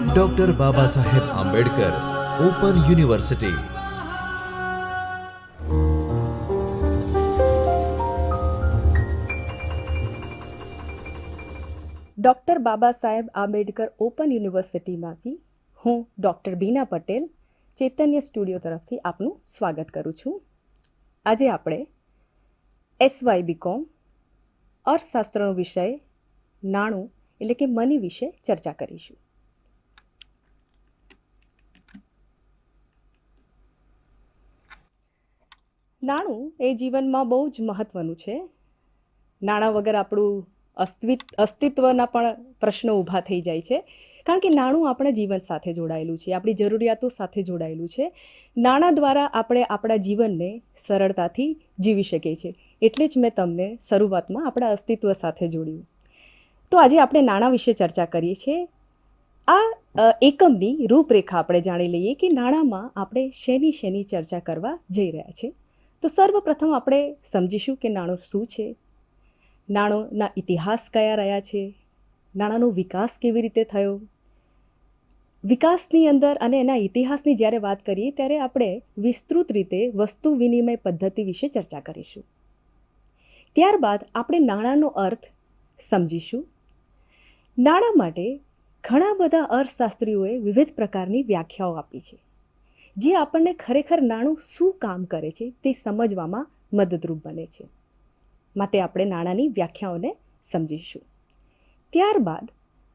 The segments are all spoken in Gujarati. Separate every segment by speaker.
Speaker 1: Doctor Baba Saheb Ambedkar open university.
Speaker 2: Doctor Baba Saheb Ambedkar open યુનિવર્સિટીમાંથી હું ડૉક્ટર બીના પટેલ ચૈતન્ય સ્ટુડિયો તરફથી આપનું સ્વાગત કરું છું. આજે આપણે SY BCom અર્થશાસ્ત્રનો વિષય નાણું એટલે કે મની વિશે ચર્ચા કરીશું. નાણું એ જીવનમાં બહુ જ મહત્ત્વનું છે. નાણાં વગર આપણું અસ્તિત્વના પણ પ્રશ્નો ઊભા થઈ જાય છે, કારણ કે નાણું આપણા જીવન સાથે જોડાયેલું છે, આપણી જરૂરિયાતો સાથે જોડાયેલું છે. નાણાં દ્વારા આપણે આપણા જીવનને સરળતાથી જીવી શકીએ છીએ. એટલે જ મેં તમને શરૂઆતમાં આપણા અસ્તિત્વ સાથે જોડ્યું. તો આજે આપણે નાણાં વિશે ચર્ચા કરીએ છીએ. આ એકમની રૂપરેખા આપણે જાણી લઈએ કે નાણાંમાં આપણે શેની ચર્ચા કરવા જઈ રહ્યા છીએ. તો સર્વપ્રથમ આપણે સમજીશું કે નાણું શું છે, નાણોના ઇતિહાસ કયા રહ્યા છે, નાણાંનો વિકાસ કેવી રીતે થયો. વિકાસની અંદર અને એના ઇતિહાસની જ્યારે વાત કરીએ ત્યારે આપણે વિસ્તૃત રીતે વસ્તુ વિનિમય પદ્ધતિ વિશે ચર્ચા કરીશું. ત્યારબાદ આપણે નાણાંનો અર્થ સમજીશું. નાણાં માટે ઘણા બધા અર્થશાસ્ત્રીઓએ વિવિધ પ્રકારની વ્યાખ્યાઓ આપી છે, જે આપણને ખરેખર નાણું શું કામ કરે છે તે સમજવામાં મદદરૂપ બને છે. માટે આપણે નાણાંની વ્યાખ્યાઓને સમજીશું. ત્યારબાદ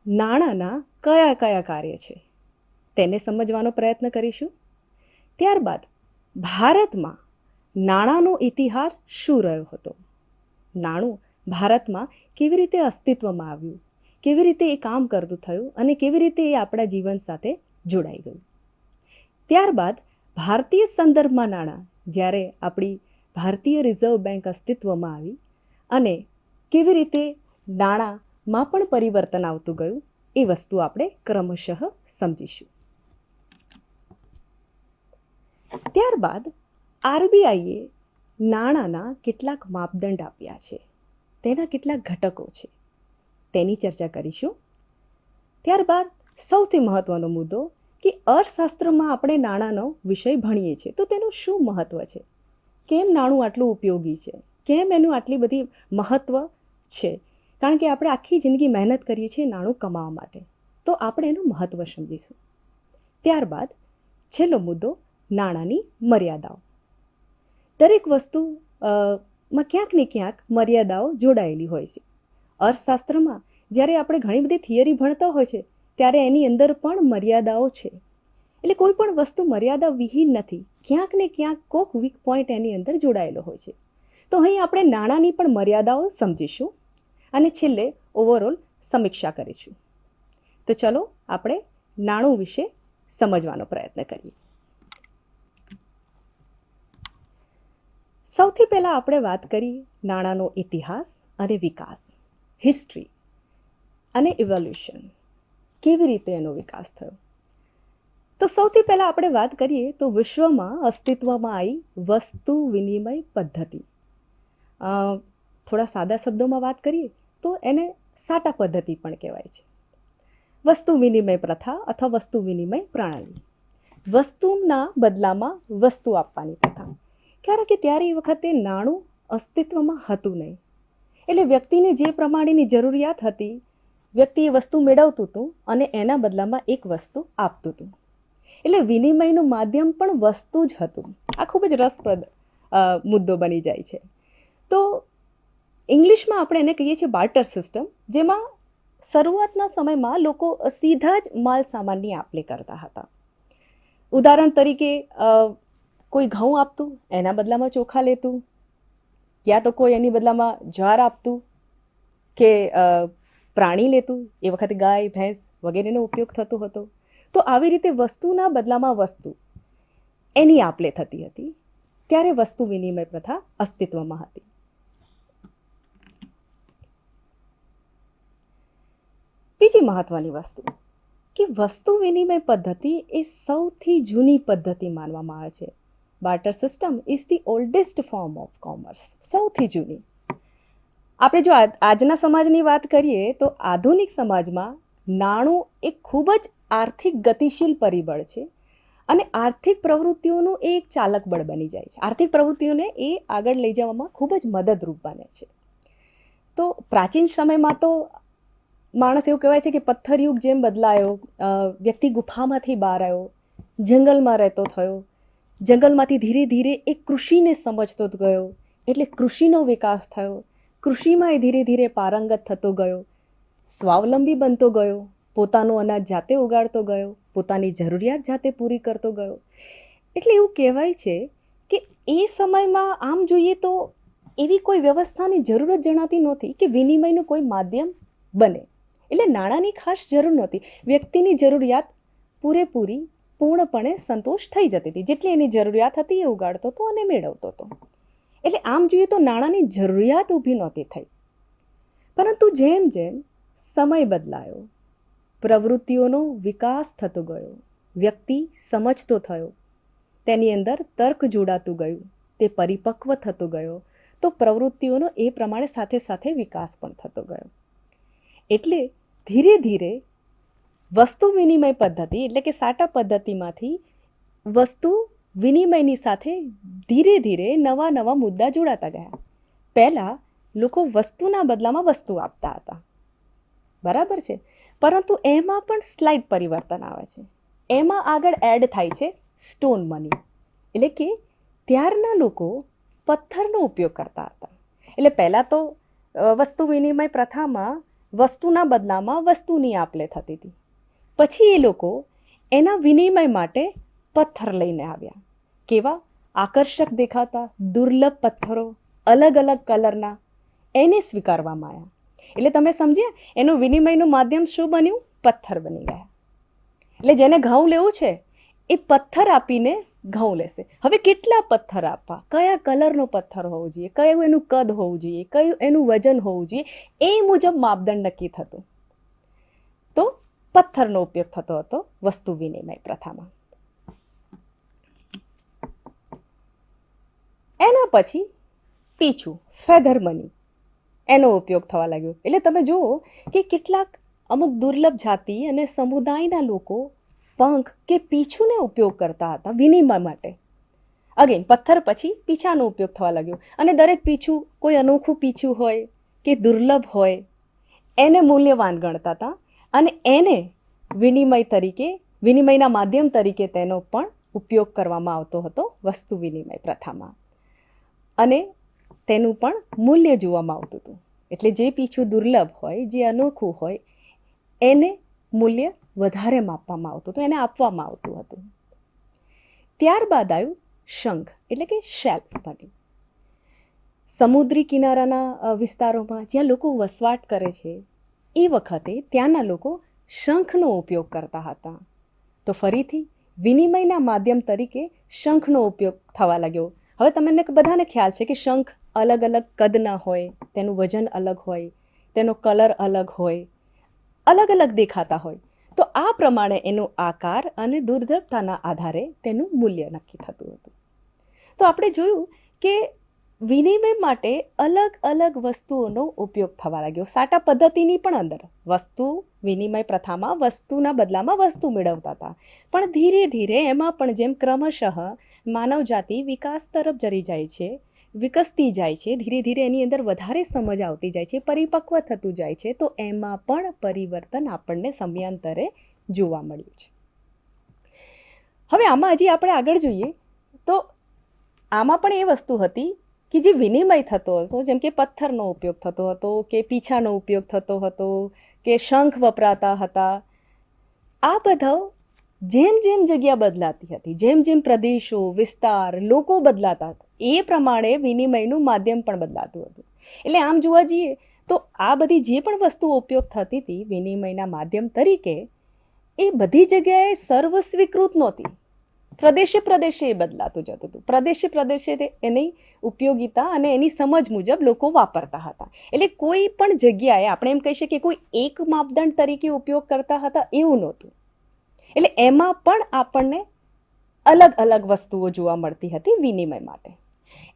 Speaker 2: નાણાંના કયા કયા કાર્ય છે તેને સમજવાનો પ્રયત્ન કરીશું. ત્યારબાદ ભારતમાં નાણાંનો ઇતિહાસ શું રહ્યો હતો, નાણું ભારતમાં કેવી રીતે અસ્તિત્વમાં આવ્યું, કેવી રીતે એ કામ કરતું થયું અને કેવી રીતે એ આપણા જીવન સાથે જોડાઈ ગયું. ત્યારબાદ ભારતીય સંદર્ભમાં નાણાં, જ્યારે આપણી ભારતીય રિઝર્વ બેંક અસ્તિત્વમાં આવી અને કેવી રીતે નાણાંમાં પણ પરિવર્તન આવતું ગયું, એ વસ્તુ આપણે ક્રમશઃ સમજીશું. ત્યારબાદ RBIએ નાણાંના કેટલાક માપદંડ આપ્યા છે, તેના કેટલાક ઘટકો છે, તેની ચર્ચા કરીશું. ત્યારબાદ સૌથી મહત્ત્વનો મુદ્દો કે અર્થશાસ્ત્રમાં આપણે નાણાંનો વિષય ભણીએ છીએ તો તેનું શું મહત્ત્વ છે, કેમ નાણું આટલું ઉપયોગી છે, કેમ એનું આટલી બધી મહત્ત્વ છે. કારણ કે આપણે આખી જિંદગી મહેનત કરીએ છીએ નાણું કમાવા માટે, તો આપણે એનું મહત્ત્વ સમજીશું. ત્યારબાદ છેલ્લો મુદ્દો નાણાંની મર્યાદાઓ. દરેક વસ્તુમાં ક્યાંક ને ક્યાંક મર્યાદાઓ જોડાયેલી હોય છે. અર્થશાસ્ત્રમાં જ્યારે આપણે ઘણી બધી થિયરી ભણતા હોય છે ત્યારે એની અંદર પણ મર્યાદાઓ છે. એટલે કોઈ પણ વસ્તુ મર્યાદા વિહીન નથી, ક્યાંક ને ક્યાંક કોઈક વીક પોઈન્ટ એની અંદર જોડાયેલો હોય છે. તો અહીં આપણે નાણાંની પણ મર્યાદાઓ સમજીશું અને છેલ્લે ઓવરઓલ સમીક્ષા કરીશું. તો ચલો આપણે નાણું વિશે સમજવાનો પ્રયત્ન કરીએ. સૌથી પહેલાં આપણે વાત કરીએ નાણાંનો ઇતિહાસ અને વિકાસ, હિસ્ટ્રી અને ઇવોલ્યુશન, કેવી રીતે એનો વિકાસ થયો. તો સૌથી પહેલાં આપણે વાત કરીએ તો વિશ્વમાં અસ્તિત્વમાં આવી વસ્તુ વિનિમય પદ્ધતિ. થોડા સાદા શબ્દોમાં વાત કરીએ તો એને સાટા પદ્ધતિ પણ કહેવાય છે. વસ્તુ વિનિમય પ્રથા અથવા વસ્તુ વિનિમય પ્રણાલી, વસ્તુના બદલામાં વસ્તુ આપવાની પ્રથા. કારણ કે ત્યારે એ વખતે નાણું અસ્તિત્વમાં હતું નહીં, એટલે વ્યક્તિને જે પ્રમાણેની જરૂરિયાત હતી વ્યક્તિ એ વસ્તુ મેળવતું હતું અને એના બદલામાં એક વસ્તુ આપતું હતું. એટલે વિનિમયનું માધ્યમ પણ વસ્તુ જ હતું. આ ખૂબ જ રસપ્રદ મુદ્દો બની જાય છે. તો ઇંગ્લિશમાં આપણે એને કહીએ છીએ બાર્ટર સિસ્ટમ, જેમાં શરૂઆતના સમયમાં લોકો સીધા જ માલ સામાનની આપ-લે કરતા હતા. ઉદાહરણ તરીકે કોઈ ઘઉં આપતું, એના બદલામાં ચોખા લેતું, યા તો કોઈ એની બદલામાં જ્વાર આપતું કે પ્રાણી લેતું. એ વખતે ગાય, ભેંસ વગેરેનો ઉપયોગ થતો હતો. તો આવી રીતે વસ્તુના બદલામાં વસ્તુ એની આપ-લે થતી હતી. ત્યારે વસ્તુ વિનિમય પ્રથા અસ્તિત્વમાં હતી. બીજી મહત્ત્વની વસ્તુ કે વસ્તુ વિનિમય પદ્ધતિ એ સૌથી જૂની પદ્ધતિ માનવામાં આવે છે. Barter system is the oldest form of commerce, સૌથી જૂની. આપણે જો આજના સમાજની વાત કરીએ તો આધુનિક સમાજમાં નાણું એક ખૂબ જ આર્થિક ગતિશીલ પરિબળ છે અને આર્થિક પ્રવૃત્તિઓનું એ એક ચાલક બળ બની જાય છે. આર્થિક પ્રવૃત્તિઓને એ આગળ લઈ જવામાં ખૂબ જ મદદરૂપ બને છે. તો પ્રાચીન સમયમાં તો માણસ એવું કહેવાય છે કે પથ્થરયુગ જેમ બદલાયો, વ્યક્તિ ગુફામાંથી બહાર આવ્યો, જંગલમાં રહેતો થયો, જંગલમાંથી ધીરે ધીરે એ કૃષિને સમજતો ગયો, એટલે કૃષિનો વિકાસ થયો. કૃષિમાં એ ધીરે ધીરે પારંગત થતો ગયો, સ્વાવલંબી બનતો ગયો, પોતાનું અનાજ જાતે ઉગાડતો ગયો, પોતાની જરૂરિયાત જાતે પૂરી કરતો ગયો. એટલે એવું કહેવાય છે કે એ સમયમાં આમ જોઈએ તો એવી કોઈ વ્યવસ્થાની જરૂર જ જણાતી નહોતી કે વિનિમયનું કોઈ માધ્યમ બને. એટલે નાણાંની ખાસ જરૂર નહોતી. વ્યક્તિની જરૂરિયાત પૂરેપૂરી પૂર્ણપણે સંતોષ થઈ જતી હતી. જેટલી એની જરૂરિયાત હતી એ ઉગાડતો હતો અને મેળવતો હતો. એટલે આમ જોઈએ તો નાણાંની જરૂરિયાત ઊભી નહોતી થઈ. પરંતુ જેમ જેમ સમય બદલાયો, પ્રવૃત્તિઓનો વિકાસ થતો ગયો, વ્યક્તિ સમજતો થયો, તેની અંદર તર્ક જોડાતું ગયું, તે પરિપક્વ થતો ગયો, તો પ્રવૃત્તિઓનો એ પ્રમાણે સાથે સાથે વિકાસ પણ થતો ગયો. એટલે ધીરે ધીરે વસ્તુ વિનિમય પદ્ધતિ એટલે કે સાટા પદ્ધતિમાંથી વસ્તુ વિનિમયની સાથે ધીરે ધીરે નવા નવા મુદ્દા જોડાતા ગયા. પહેલાં લોકો વસ્તુના બદલામાં વસ્તુ આપતા હતા, બરાબર છે, પરંતુ એમાં પણ સ્લાઇટ પરિવર્તન આવે છે. એમાં આગળ એડ થાય છે સ્ટોન મની, એટલે કે ત્યારના લોકો પથ્થરનો ઉપયોગ કરતા હતા. એટલે પહેલાં તો વસ્તુ વિનિમય પ્રથામાં વસ્તુના બદલામાં વસ્તુની આપ-લે થતી હતી. પછી એ લોકો એના વિનિમય માટે પથ્થર લઈને આવ્યા. કેવા આકર્ષક દેખાતા દુર્લભ પથ્થરો, અલગ અલગ કલરના, એને સ્વીકારવામાં આવ્યા. એટલે તમે સમજ્યા, એનું વિનિમયનું માધ્યમ શું બન્યું? પથ્થર બની ગયા. એટલે જેને ઘઉં લેવું છે એ પથ્થર આપીને ઘઉં લેશે. હવે કેટલા પથ્થર આપવા, કયા કલરનો પથ્થર હોવો જોઈએ, કયું એનું કદ હોવું જોઈએ, કયું એનું વજન હોવું જોઈએ, એ મુજબ માપદંડ નક્કી થતું. તો પથ્થરનો ઉપયોગ થતો હતો વસ્તુ વિનિમય પ્રથામાં. એના પછી પીછું ફેધર મની, એનો ઉપયોગ થવા લાગ્યો. એટલે તમે જુઓ કે કેટલાક અમુક દુર્લભ જાતિ અને સમુદાયના લોકો પંખ કે પીછુંને ઉપયોગ કરતા હતા વિનિમય માટે. અગેન પથ્થર પછી પીછાનો ઉપયોગ થવા લાગ્યો અને દરેક પીછું કોઈ અનોખું પીછું હોય કે દુર્લભ હોય એને મૂલ્યવાન ગણતા હતા અને એને વિનિમય તરીકે, વિનિમયના માધ્યમ તરીકે તેનો પણ ઉપયોગ કરવામાં આવતો હતો વસ્તુ વિનિમય પ્રથામાં અને તેનું પણ મૂલ્ય જોવામાં આવતું હતું. એટલે જે પીછું દુર્લભ હોય, જે અનોખું હોય, એને મૂલ્ય વધારે માપવામાં આવતું હતું, એને આપવામાં આવતું હતું. ત્યારબાદ આવ્યું શંખ એટલે કે શેલ મની. સમુદ્રી કિનારાના વિસ્તારોમાં જ્યાં લોકો વસવાટ કરે છે એ વખતે ત્યાંના લોકો શંખનો ઉપયોગ કરતા હતા. તો ફરીથી વિનિમયના માધ્યમ તરીકે શંખનો ઉપયોગ થવા લાગ્યો. હવે તમને બધાને ખ્યાલ છે કે શંખ અલગ અલગ કદના હોય, તેનું વજન અલગ હોય, તેનો કલર અલગ હોય, અલગ અલગ દેખાતા હોય. તો આ પ્રમાણે એનો આકાર અને દુર્લભતાના આધારે તેનું મૂલ્ય નક્કી થતું હતું. તો આપણે જોયું કે વિનિમય માટે અલગ અલગ વસ્તુઓનો ઉપયોગ થવા લાગ્યો. સાટા પદ્ધતિની પણ અંદર વસ્તુ વિનિમય પ્રથામાં વસ્તુના બદલામાં વસ્તુ મેળવતા હતા. પણ ધીરે ધીરે એમાં પણ જેમ ક્રમશઃ માનવજાતિ વિકાસ તરફ જરી જાય છે, વિકસતી જાય છે, ધીરે ધીરે એની અંદર વધારે સમજ આવતી જાય છે, પરિપક્વ થતું જાય છે, તો એમાં પણ પરિવર્તન આપણને સમયાંતરે જોવા મળ્યું છે. હવે આમાં હજી આપણે આગળ જોઈએ તો આમાં પણ એ વસ્તુ હતી કે જે વિનિમય થતો હતો, જેમ કે પથ્થરનો ઉપયોગ થતો હતો, કે પીછાનો ઉપયોગ થતો હતો, કે શંખ વપરાતા હતા, આ બધા જેમ જેમ જગ્યા બદલાતી હતી, જેમ જેમ પ્રદેશો, વિસ્તાર, લોકો બદલાતા હતા, એ પ્રમાણે વિનિમયનું માધ્યમ પણ બદલાતું હતું. એટલે આમ જોવા જઈએ તો આ બધી જે પણ વસ્તુઓ ઉપયોગ થતી હતી વિનિમયના માધ્યમ તરીકે, એ બધી જગ્યાએ સર્વસ્વીકૃત નહોતી. પ્રદેશે પ્રદેશે એ બદલાતું જતું હતું. પ્રદેશે પ્રદેશે એની ઉપયોગિતા અને એની સમજ મુજબ લોકો વાપરતા હતા. એટલે કોઈ પણ જગ્યાએ આપણે એમ કહી શકીએ કોઈ એક માપદંડ તરીકે ઉપયોગ કરતા હતા એવું નહોતું. એટલે એમાં પણ આપણને અલગ અલગ વસ્તુઓ જોવા મળતી હતી વિનિમય માટે.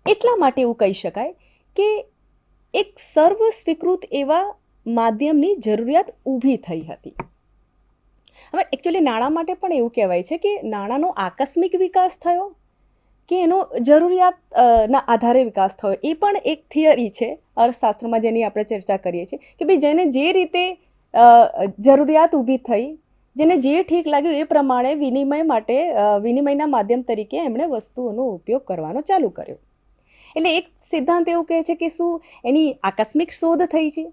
Speaker 2: એટલા માટે એવું કહી શકાય કે એક સર્વ સ્વીકૃત એવા માધ્યમની જરૂરિયાત ઊભી થઈ હતી. હવે એકચ્યુઅલી નાણાં માટે પણ એવું કહેવાય છે કે નાણાંનો આકસ્મિક વિકાસ થયો કે એનો જરૂરિયાત ના આધારે વિકાસ થયો, એ પણ એક થિયરી છે અર્થશાસ્ત્રમાં જેની આપણે ચર્ચા કરીએ છીએ કે ભાઈ જેને જે રીતે જરૂરિયાત ઊભી થઈ, જેને જે ઠીક લાગ્યું એ પ્રમાણે વિનિમયના માધ્યમ તરીકે એમણે વસ્તુઓનો ઉપયોગ કરવાનો ચાલુ કર્યો. એટલે એક સિદ્ધાંત એવું કહે છે કે શું એની આકસ્મિક શોધ થઈ છે,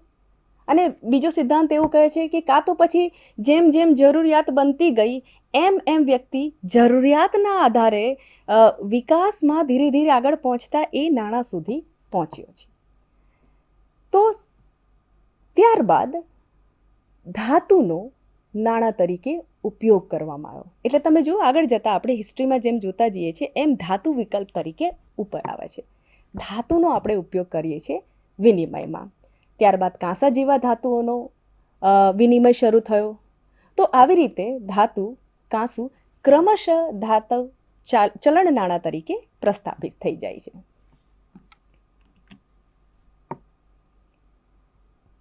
Speaker 2: અને બીજો સિદ્ધાંત એવું કહે છે કે કાં તો પછી જેમ જેમ જરૂરિયાત બનતી ગઈ એમ વ્યક્તિ જરૂરિયાતના આધારે વિકાસમાં ધીરે ધીરે આગળ પહોંચતા એ નાણાં સુધી પહોંચ્યો છે. તો ત્યારબાદ ધાતુનો નાણાં તરીકે ઉપયોગ કરવામાં આવ્યો. એટલે તમે જુઓ આગળ જતાં આપણે હિસ્ટ્રીમાં જેમ જોતા જઈએ છીએ એમ ધાતુ વિકલ્પ તરીકે ઉપર આવે છે. ધાતુનો આપણે ઉપયોગ કરીએ છીએ વિનિમયમાં. ત્યારબાદ કાંસા જેવા ધાતુઓનો વિનિમય શરૂ થયો. તો આવી રીતે ધાતુ કાંસુ ક્રમશઃ ધાતુ ચલણ નાણાં તરીકે પ્રસ્થાપિત થઈ જાય છે.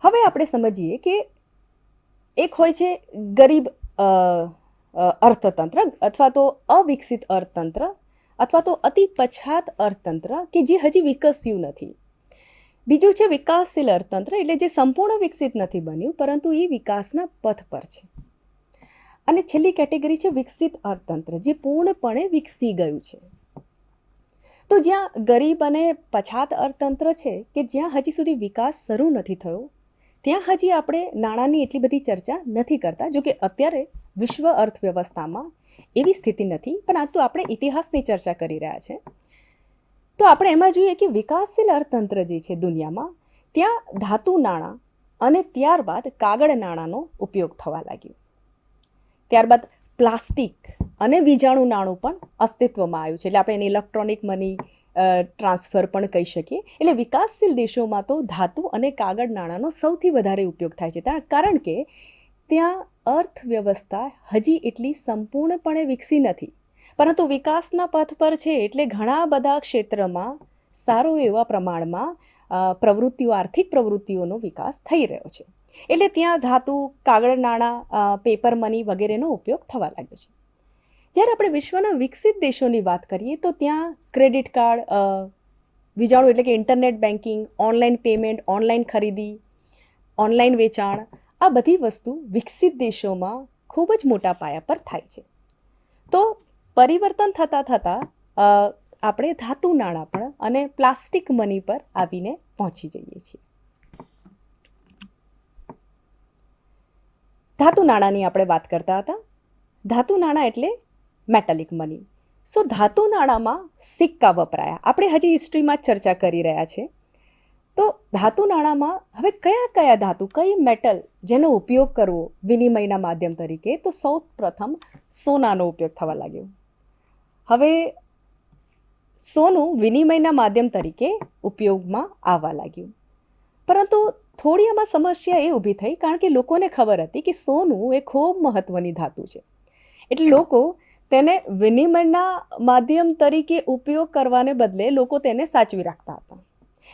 Speaker 2: હવે આપણે સમજીએ કે એક હોય છે ગરીબ અર્થતંત્ર અથવા તો અવિકસિત અર્થતંત્ર અથવા તો અતિ પછાત અર્થતંત્ર કે જે હજી વિકસ્યું નથી. બીજું છે વિકાસશીલ અર્થતંત્ર, એટલે જે સંપૂર્ણ વિકસિત નથી બન્યું પરંતુ એ વિકાસના પથ પર છે. અને છેલ્લી કેટેગરી છે વિકસિત અર્થતંત્ર, જે પૂર્ણપણે વિકસી ગયું છે. તો જ્યાં ગરીબ અને પછાત અર્થતંત્ર છે કે જ્યાં હજી સુધી વિકાસ શરૂ નથી થયો, ત્યાં હજી આપણે નાણાંની એટલી બધી ચર્ચા નથી કરતા. જો કે અત્યારે વિશ્વ અર્થવ્યવસ્થામાં એવી સ્થિતિ નથી, પણ આ તો આપણે ઇતિહાસની ચર્ચા કરી રહ્યા છે. તો આપણે એમાં જોઈએ કે વિકાસશીલ અર્થતંત્ર જે છે દુનિયામાં, ત્યાં ધાતુ નાણાં અને ત્યારબાદ કાગળ નાણાંનો ઉપયોગ થવા લાગ્યો. ત્યારબાદ પ્લાસ્ટિક અને વીજાણુ નાણું પણ અસ્તિત્વમાં આવ્યું છે, એટલે આપણે એને ઇલેક્ટ્રોનિક મની ટ્રાન્સફર પણ કહી શકીએ. એટલે વિકાસશીલ દેશોમાં તો ધાતુ અને કાગળ નાણાંનો સૌથી વધારે ઉપયોગ થાય છે, કારણ કે ત્યાં અર્થવ્યવસ્થા હજી એટલી સંપૂર્ણપણે વિકસી નથી, પરંતુ વિકાસના પથ પર છે. એટલે ઘણા બધા ક્ષેત્રમાં સારો એવા પ્રમાણમાં આર્થિક પ્રવૃત્તિઓનો વિકાસ થઈ રહ્યો છે. એટલે ત્યાં ધાતુ, કાગળ નાણાં, પેપર મની વગેરેનો ઉપયોગ થવા લાગ્યો છે. જ્યારે આપણે વિશ્વના વિકસિત દેશોની વાત કરીએ તો ત્યાં ક્રેડિટ કાર્ડ, વીજાણુ એટલે કે internet banking, online payment, online ખરીદી, ઓનલાઈન વેચાણ, આ બધી વસ્તુ વિકસિત દેશોમાં ખૂબ જ મોટા પાયા પર થાય છે. તો પરિવર્તન થતાં આપણે ધાતુ નાણાં પણ અને પ્લાસ્ટિક મની પર આવીને પહોંચી જઈએ છીએ. ધાતુ નાણાંની આપણે વાત કરતા હતા. ધાતુ નાણાં એટલે મેટાલિક મની. સો ધાતુ નાણાંમાં સિક્કા વપરાયા. આપણે હજી હિસ્ટ્રીમાં જ ચર્ચા કરી રહ્યા છે. તો ધાતુ નાણાંમાં હવે કયા ધાતુ, કઈ મેટલ જેનો ઉપયોગ કરવો વિનિમયના માધ્યમ તરીકે, તો સૌ પ્રથમ સોનાનો ઉપયોગ થવા લાગ્યો. હવે સોનું વિનિમયના માધ્યમ તરીકે ઉપયોગમાં આવવા લાગ્યું, પરંતુ થોડી આમાં સમસ્યા એ ઊભી થઈ, કારણ કે લોકોને ખબર હતી કે સોનું એ ખૂબ મહત્ત્વની ધાતુ છે. એટલે લોકો તેને વિનિમયના માધ્યમ તરીકે ઉપયોગ કરવાને બદલે લોકો તેને સાચવી રાખતા હતા.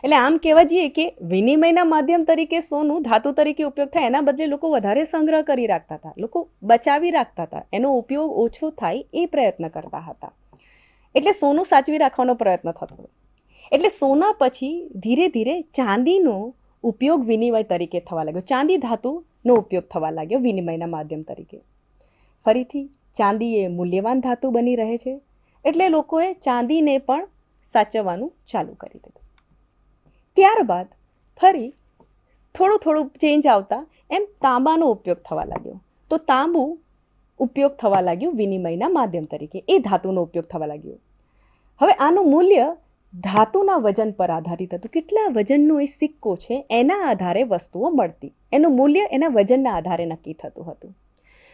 Speaker 2: એટલે આમ કહેવા જઈએ કે વિનિમયના માધ્યમ તરીકે સોનું ધાતુ તરીકે ઉપયોગ થાય એના બદલે લોકો વધારે સંગ્રહ કરી રાખતા હતા, લોકો બચાવી રાખતા હતા, એનો ઉપયોગ ઓછો થાય એ પ્રયત્ન કરતા હતા. એટલે સોનું સાચવી રાખવાનો પ્રયત્ન થતો હતો. એટલે સોના પછી ધીરે ધીરે ચાંદીનો ઉપયોગ વિનિમય તરીકે થવા લાગ્યો. ચાંદી ધાતુનો ઉપયોગ થવા લાગ્યો વિનિમયના માધ્યમ તરીકે. ફરીથી ચાંદી એ મૂલ્યવાન ધાતુ બની રહે છે, એટલે લોકોએ ચાંદીને પણ સાચવવાનું ચાલુ કરી દીધું. ત્યારબાદ ફરી થોડું ચેન્જ આવતા એમ તાંબાનો ઉપયોગ થવા લાગ્યો. તો તાંબુ ઉપયોગ થવા લાગ્યું વિનિમયના માધ્યમ તરીકે, એ ધાતુનો ઉપયોગ થવા લાગ્યો. હવે આનું મૂલ્ય ધાતુના વજન પર આધારિત હતું. કેટલા વજનનો એ સિક્કો છે એના આધારે વસ્તુઓ મળતી, એનું મૂલ્ય એના વજનના આધારે નક્કી થતું હતું.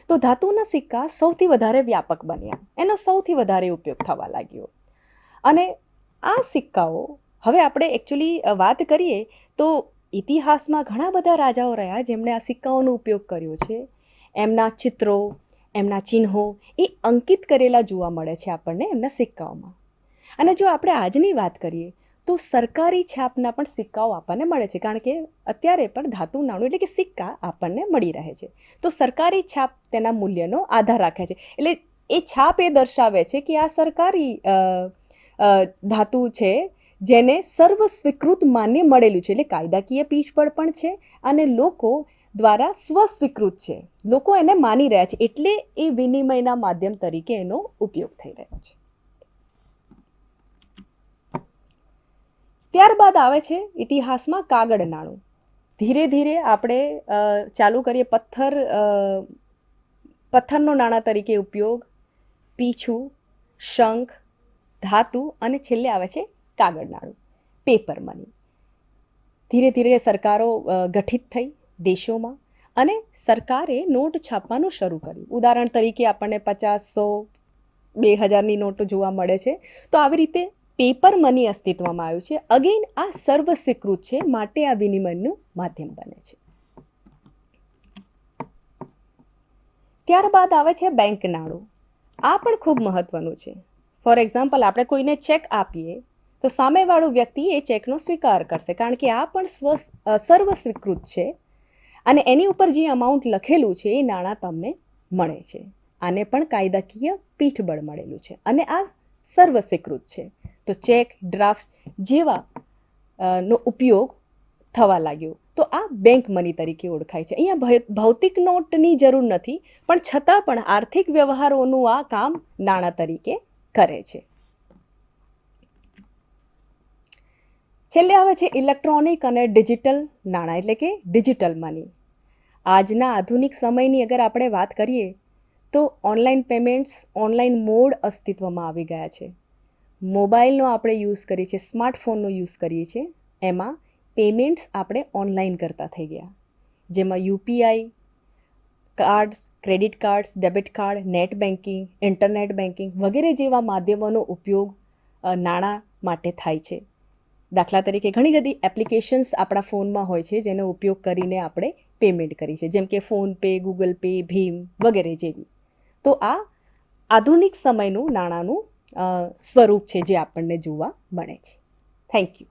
Speaker 2: તો ધાતુના સિક્કા સૌથી વધારે વ્યાપક બન્યા, એનો સૌથી વધારે ઉપયોગ થવા લાગ્યો. અને આ સિક્કાઓ હવે આપણે એકચ્યુઅલી વાત કરીએ તો ઇતિહાસમાં ઘણા બધા રાજાઓ રહ્યા જેમણે આ સિક્કાઓનો ઉપયોગ કર્યો છે. એમના ચિત્રો, એમના ચિહ્નો એ અંકિત કરેલા જોવા મળે છે આપણને એમના સિક્કાઓમાં. અને જો આપણે આજની વાત કરીએ તો સરકારી છાપના પણ સિક્કાઓ આપણને મળે છે, કારણ કે અત્યારે પણ ધાતુ નાણું એટલે કે સિક્કા આપણને મળી રહે છે. તો સરકારી છાપ તેના મૂલ્યનો આધાર રાખે છે. એટલે એ છાપ એ દર્શાવે છે કે આ સરકારી ધાતુ છે જેને સર્વ સ્વીકૃત માન્ય મળેલું છે, એટલે કાયદાકીય પીઠબળ પણ છે અને લોકો દ્વારા સ્વસ્વીકૃત છે, લોકો એને માની રહ્યા છે, એટલે એ વિનિમયના માધ્યમ તરીકે એનો ઉપયોગ થઈ રહ્યો છે. ત્યારબાદ આવે છે ઇતિહાસમાં કાગળ નાણું. ધીરે ધીરે આપણે ચાલુ કરીએ પથ્થરનો નાણાં તરીકે ઉપયોગ, પીછું, શંખ, ધાતુ અને છેલ્લે આવે છે કાગળ નાણું, પેપર મની. ધીરે ધીરે સરકારો ગઠિત થઈ દેશોમાં અને સરકારે નોટ છાપવાનું શરૂ કર્યું. ઉદાહરણ તરીકે આપણને 50, 100, 2000ની નોટો જોવા મળે છે. તો આવી રીતે પેપર મની અસ્તિત્વમાં આવ્યું છે. અગેન આ સર્વ સ્વીકૃત છે, માટે આ વિનિમયનું માધ્યમ બને છે. ત્યારબાદ આવે છે બેંક નાણું. આ પણ ખૂબ મહત્વનું છે. ફોર એક્ઝામ્પલ, આપણે કોઈને ચેક આપીએ તો સામેવાળો વ્યક્તિ એ ચેકનો સ્વીકાર કરશે, કારણ કે આ પણ સર્વ સ્વીકૃત છે અને એની ઉપર જે અમાઉન્ટ લખેલું છે એ નાણાં તમને મળે છે. આને પણ કાયદાકીય પીઠબળ મળેલું છે અને આ સર્વ સ્વીકૃત છે. તો ચેક, ડ્રાફ્ટ જેવા નો ઉપયોગ થવા લાગ્યો. તો આ બેંક મની તરીકે ઓળખાય છે. અહીંયા ભૌતિક નોટની જરૂર નથી, પણ છતાં પણ આર્થિક વ્યવહારોનું આ કામ નાણાં તરીકે કરે છે. છેલ્લે આવે છે ઇલેક્ટ્રોનિક અને ડિજિટલ નાણાં, એટલે કે ડિજિટલ મની. આજના આધુનિક સમયની અગર આપણે વાત કરીએ તો ઓનલાઈન પેમેન્ટ્સ, ઓનલાઈન મોડ અસ્તિત્વમાં આવી ગયા છે. મોબાઈલનો આપણે યુઝ કરીએ છીએ, સ્માર્ટફોનનો યુઝ કરીએ છીએ, એમાં પેમેન્ટ્સ આપણે ઓનલાઈન કરતા થઈ ગયા, જેમાં UPI, cards, credit cards, debit card, net banking, internet banking વગેરે જેવા માધ્યમોનો ઉપયોગ નાણાં માટે થાય છે. દાખલા તરીકે ઘણી બધી એપ્લિકેશન્સ આપણા ફોનમાં હોય છે જેનો ઉપયોગ કરીને આપણે પેમેન્ટ કરીએ છીએ, જેમ કે ફોનપે, ગૂગલ પે, ભીમ વગેરે જેવી. તો આ આધુનિક સમયનું નાણાંનું સ્વરૂપ છે જે આપણને જોવા મળે છે. Thank you.